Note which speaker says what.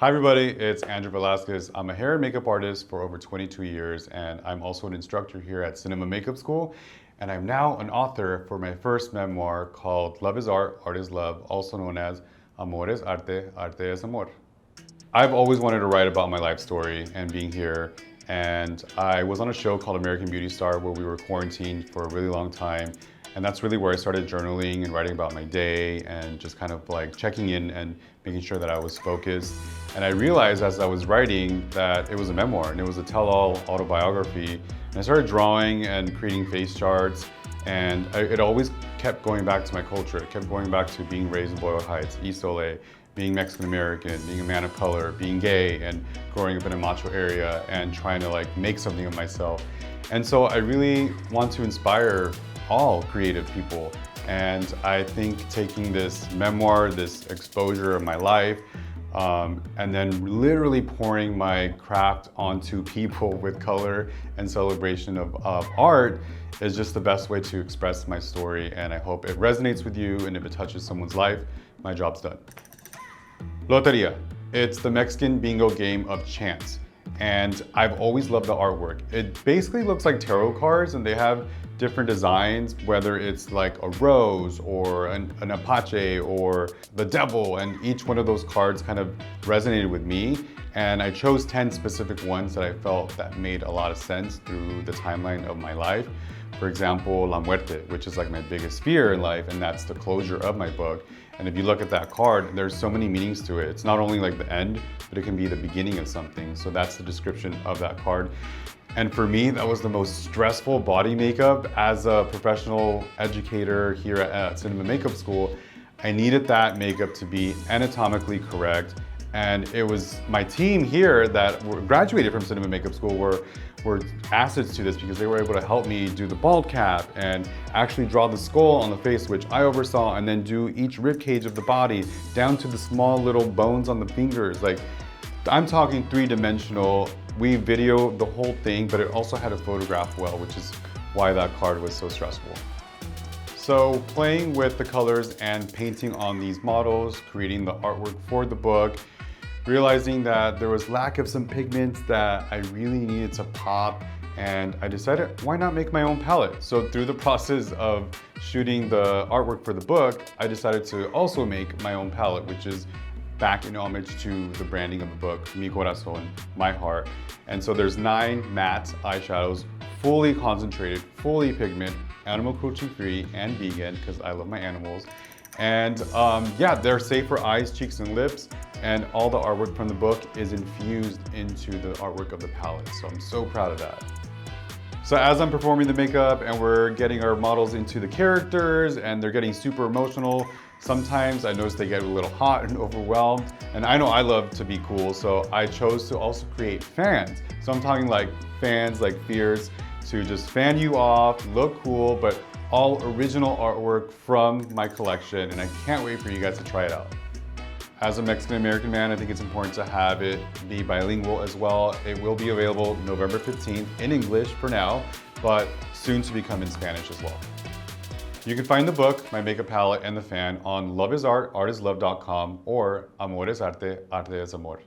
Speaker 1: Hi everybody, it's Andrew Velazquez. I'm a hair and makeup artist for over 22 years and I'm also an instructor here at Cinema Makeup School. And I'm now an author for my first memoir called Love is Art, Art is Love, also known as Amor es Arte, Arte es Amor. I've always wanted to write about my life story and being here. And I was on a show called American Beauty Star where we were quarantined for a really long time. And that's really where I started journaling and writing about my day and just kind of like checking in and making sure that I was focused. And I realized as I was writing that it was a memoir and it was a tell-all autobiography. And I started drawing and creating face charts. And it always kept going back to my culture. It kept going back to being raised in Boyle Heights, East LA, being Mexican American, being a man of color, being gay, and growing up in a macho area and trying to like make something of myself. And so I really want to inspire all creative people. And I think taking this memoir, this exposure of my life, and then literally pouring my craft onto people with color and celebration of art is just the best way to express my story. And I hope it resonates with you, and if it touches someone's life, my job's done. Loteria. It's the Mexican bingo game of chance. And I've always loved the artwork. It basically looks like tarot cards and they have different designs, whether it's like a rose or an Apache or the devil, and each one of those cards kind of resonated with me. And I chose 10 specific ones that I felt that made a lot of sense through the timeline of my life. For example, La Muerte, which is like my biggest fear in life, and that's the closure of my book. And if you look at that card, there's so many meanings to it. It's not only like the end, but it can be the beginning of something. So that's the description of that card. And for me, that was the most stressful body makeup. As a professional educator here at Cinema Makeup School, I needed that makeup to be anatomically correct. And it was my team here that graduated from Cinema Makeup School were assets to this because they were able to help me do the bald cap and actually draw the skull on the face, which I oversaw, and then do each rib cage of the body down to the small little bones on the fingers. Like, I'm talking three-dimensional. We videoed the whole thing, but it also had a photograph well, which is why that card was so stressful. So playing with the colors and painting on these models, creating the artwork for the book, realizing that there was lack of some pigments that I really needed to pop, and I decided, why not make my own palette? So through the process of shooting the artwork for the book, I decided to also make my own palette, which is back in homage to the branding of the book, Mi Corazón, my heart. And so there's 9 matte eyeshadows, fully concentrated, fully pigment, animal cruelty free and vegan, because I love my animals. And yeah, they're safe for eyes, cheeks, and lips. And all the artwork from the book is infused into the artwork of the palette. So I'm so proud of that. So as I'm performing the makeup and we're getting our models into the characters and they're getting super emotional, sometimes I notice they get a little hot and overwhelmed. And I know I love to be cool, so I chose to also create fans. So I'm talking like fans, like fears, to just fan you off, look cool, but all original artwork from my collection. And I can't wait for you guys to try it out. As a Mexican American man, I think it's important to have it be bilingual as well. It will be available November 15th in English for now, but soon to become in Spanish as well. You can find the book, my makeup palette, and the fan on loveisart, artislove.com, or Amor es Arte, Arte es Amor.